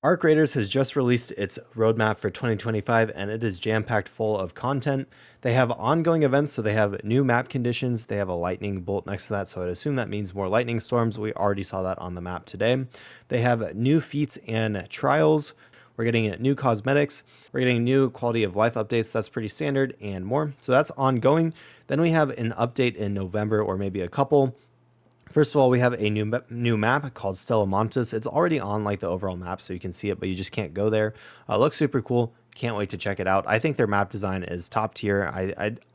Arc Raiders has just released its roadmap for 2025, and it is jam-packed full of content. They have ongoing events, so they have new map conditions. They have a lightning bolt next to that, so I'd assume that means more lightning storms. We already saw that on the map today. They have new feats and trials. We're getting new cosmetics. We're getting new quality of life updates. That's pretty standard and more. So that's ongoing. Then we have an update in November, or maybe a couple. First of all, we have a new map called Stella Montes. It's already on like the overall map, so you can see it, but you just can't go there. Looks super cool. Can't wait to check it out. I think their map design is top tier.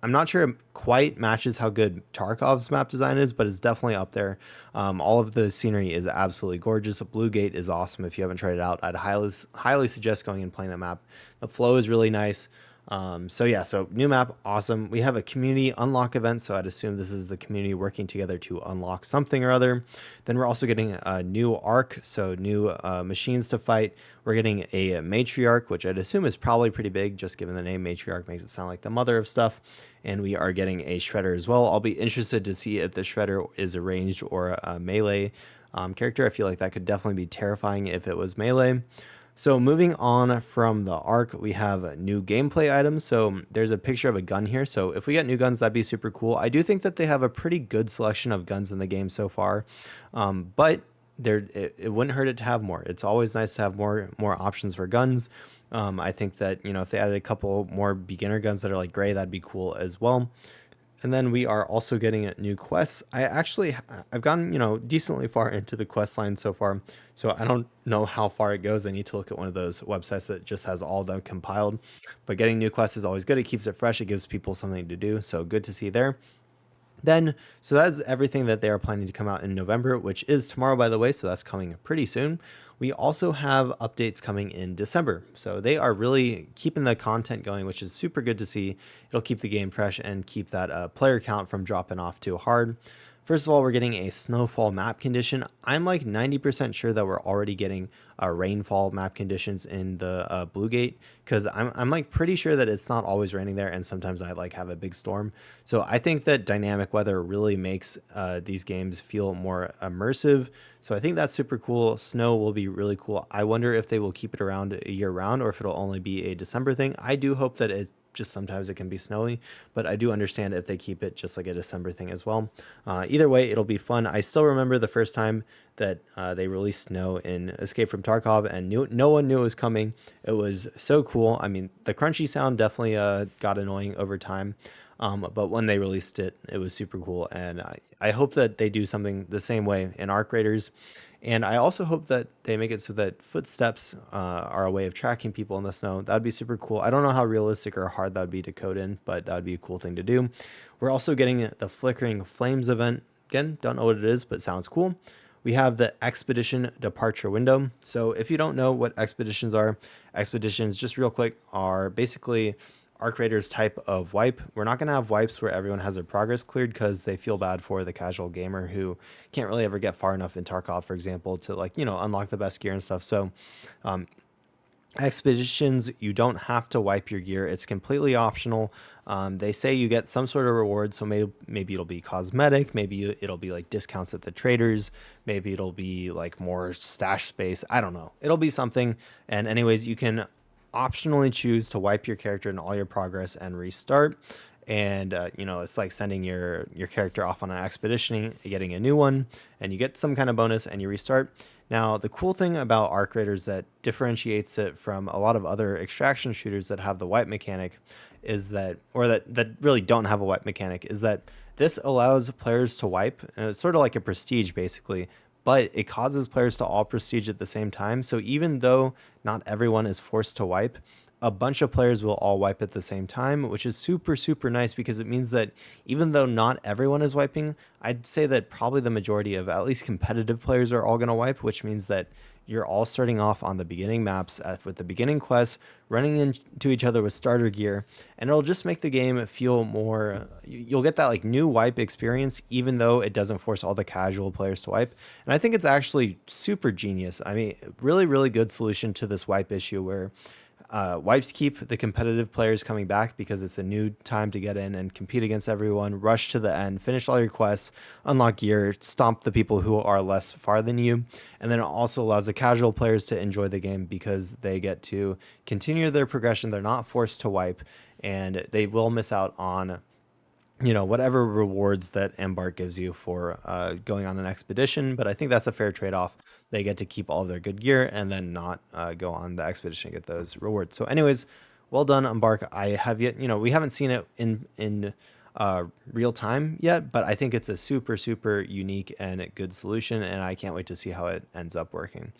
I'm not sure it quite matches how good Tarkov's map design is, but it's definitely up there. All of the scenery is absolutely gorgeous. Blue Gate is awesome. If you haven't tried it out, I'd highly suggest going and playing that map. The flow is really nice. So new map, awesome. We have a community unlock event, so I'd assume this is the community working together to unlock something or other. Then we're also getting a new arc, so new machines to fight. We're getting a matriarch, which I'd assume is probably pretty big, just given the name matriarch makes it sound like the mother of stuff. And we are getting a shredder as well. I'll be interested to see if the shredder is a ranged or a melee character. I feel like that could definitely be terrifying if it was melee. So moving on from the arc, we have new gameplay items. So there's a picture of a gun here. So if we get new guns, that'd be super cool. I do think that they have a pretty good selection of guns in the game so far, but it wouldn't hurt it to have more. It's always nice to have more options for guns. I think that, if they added a couple more beginner guns that are like gray, that'd be cool as well. And then we are also getting new quests. I've gotten, decently far into the quest line so far. So I don't know how far it goes. I need to look at one of those websites that just has all of them compiled. But getting new quests is always good. It keeps it fresh. It gives people something to do. So good to see there. So that's everything that they are planning to come out in November, which is tomorrow, by the way. So that's coming pretty soon. We also have updates coming in December. So they are really keeping the content going, which is super good to see. It'll keep the game fresh and keep that player count from dropping off too hard. First of all, we're getting a snowfall map condition. I'm like 90% sure that we're already getting rainfall map conditions in the Blue Gate, because I'm like pretty sure that it's not always raining there, and sometimes I like have a big storm. So I think that dynamic weather really makes these games feel more immersive. So I think that's super cool. Snow will be really cool. I wonder if they will keep it around year round or if it'll only be a December thing. I do hope that it just sometimes it can be snowy, but I do understand if they keep it just like a December thing as well. Either way, it'll be fun. I still remember the first time that they released snow in Escape from Tarkov, and no one knew it was coming. It was so cool. I mean, the crunchy sound definitely got annoying over time. But when they released it, it was super cool. And I hope that they do something the same way in Arc Raiders. And I also hope that they make it so that footsteps are a way of tracking people in the snow. That'd be super cool. I don't know how realistic or hard that would be to code in, but that'd be a cool thing to do. We're also getting the Flickering Flames event. Again, don't know what it is, but sounds cool. We have the Expedition Departure window. So if you don't know what expeditions are, expeditions, just real quick, are basically Arc Raiders type of wipe. We're not going to have wipes where everyone has their progress cleared, because they feel bad for the casual gamer who can't really ever get far enough in Tarkov, for example, to unlock the best gear and stuff. So expeditions, you don't have to wipe your gear. It's completely optional. They say you get some sort of reward, so maybe it'll be cosmetic, maybe it'll be like discounts at the traders, maybe it'll be like more stash space. I don't know. It'll be something. And anyways, you can optionally choose to wipe your character and all your progress and restart. And it's like sending your character off on an expedition, getting a new one, and you get some kind of bonus and you restart. Now, the cool thing about Arc Raiders that differentiates it from a lot of other extraction shooters that have the wipe mechanic is that, or that really don't have a wipe mechanic, is that this allows players to wipe. And it's sort of like a prestige, basically, but it causes players to all prestige at the same time. So even though not everyone is forced to wipe, a bunch of players will all wipe at the same time, which is super, super nice, because it means that even though not everyone is wiping, I'd say that probably the majority of at least competitive players are all going to wipe, which means that you're all starting off on the beginning maps with the beginning quests, running into each other with starter gear, and it'll just make the game feel more, you'll get that like new wipe experience, even though it doesn't force all the casual players to wipe. And I think it's actually super genius. I mean, really, really good solution to this wipe issue where wipes keep the competitive players coming back because it's a new time to get in and compete against everyone, rush to the end, finish all your quests, unlock gear, stomp the people who are less far than you. And then it also allows the casual players to enjoy the game because they get to continue their progression. They're not forced to wipe, and they will miss out on whatever rewards that Embark gives you for going on an expedition. But I think that's a fair trade-off. They get to keep all their good gear and then not go on the expedition and get those rewards. So anyways, well done, Embark. I have yet, we haven't seen it in real time yet, but I think it's a super, super unique and good solution, and I can't wait to see how it ends up working.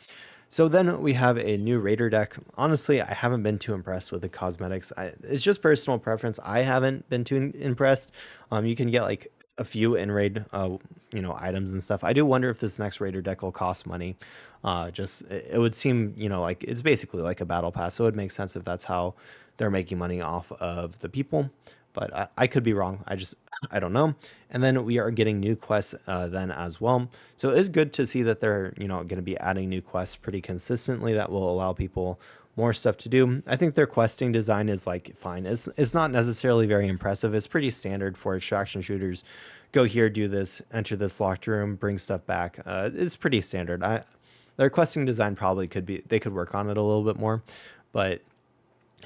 So then we have a new Raider deck. Honestly, I haven't been too impressed with the cosmetics. It's just personal preference. I haven't been too impressed. You can get like a few in raid, items and stuff. I do wonder if this next Raider deck will cost money. It would seem, like it's basically like a battle pass. So it would make sense if that's how they're making money off of the people. But I could be wrong. I don't know. And then we are getting new quests then as well. So it is good to see that they're, going to be adding new quests pretty consistently that will allow people more stuff to do. I think their questing design is like fine. It's not necessarily very impressive. It's pretty standard for extraction shooters. Go here, do this, enter this locked room, bring stuff back. It's pretty standard. Their questing design probably they could work on it a little bit more, but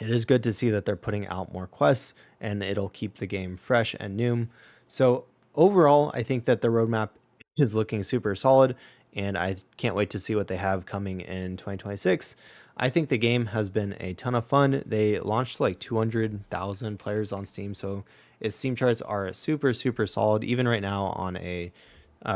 it is good to see that they're putting out more quests, and it'll keep the game fresh and new. So overall, I think that the roadmap is looking super solid, and I can't wait to see what they have coming in 2026. I think the game has been a ton of fun. They launched like 200,000 players on Steam, so its Steam charts are super, super solid. Even right now on a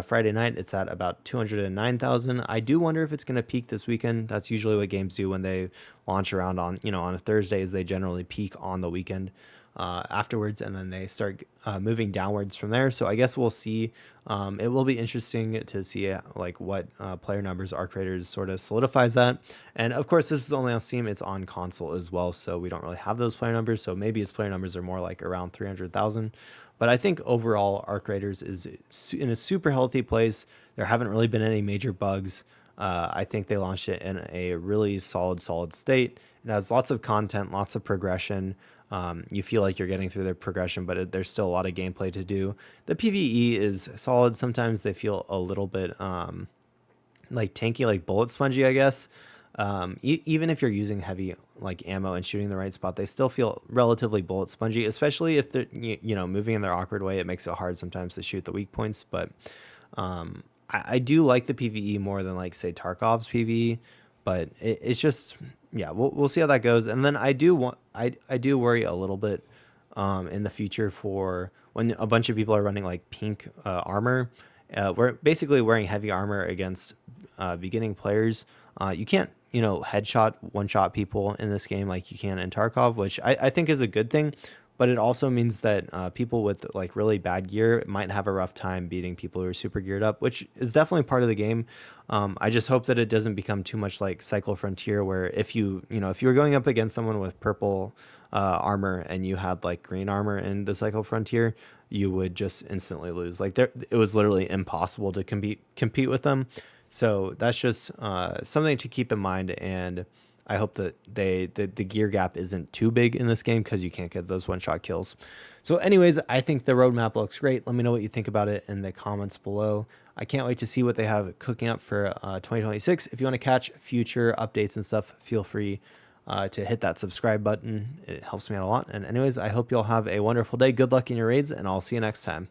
Friday night, it's at about 209,000. I do wonder if it's going to peak this weekend. That's usually what games do when they launch around on a Thursday, is they generally peak on the weekend afterwards, and then they start moving downwards from there. So I guess we'll see. It will be interesting to see like what player numbers Arc Raiders sort of solidifies that. And of course, this is only on Steam. It's on console as well, so we don't really have those player numbers. So maybe its player numbers are more like around 300,000. But I think overall, Arc Raiders is in a super healthy place. There haven't really been any major bugs. I think they launched it in a really solid state. It has lots of content, lots of progression. You feel like you're getting through the progression, but there's still a lot of gameplay to do. The PvE is solid. Sometimes they feel a little bit like tanky, like bullet spongy, I guess. Even if you're using heavy like ammo and shooting the right spot, they still feel relatively bullet spongy, especially if they're moving in their awkward way. It makes it hard sometimes to shoot the weak points, but I do like the PvE more than like say Tarkov's PvE, but it's just we'll see how that goes. And then I do worry a little bit in the future for when a bunch of people are running like pink armor. We're basically wearing heavy armor against beginning players. You can't headshot, one-shot people in this game like you can in Tarkov, which I think is a good thing, but it also means that people with like really bad gear might have a rough time beating people who are super geared up, which is definitely part of the game. I just hope that it doesn't become too much like Cycle Frontier, where if you were going up against someone with purple armor and you had like green armor in the Cycle Frontier, you would just instantly lose. Like it was literally impossible to compete with them. So that's just something to keep in mind, and I hope that the gear gap isn't too big in this game because you can't get those one-shot kills. So anyways, I think the roadmap looks great. Let me know what you think about it in the comments below. I can't wait to see what they have cooking up for 2026. If you want to catch future updates and stuff, feel free to hit that subscribe button. It helps me out a lot. And anyways, I hope you'll have a wonderful day. Good luck in your raids, and I'll see you next time.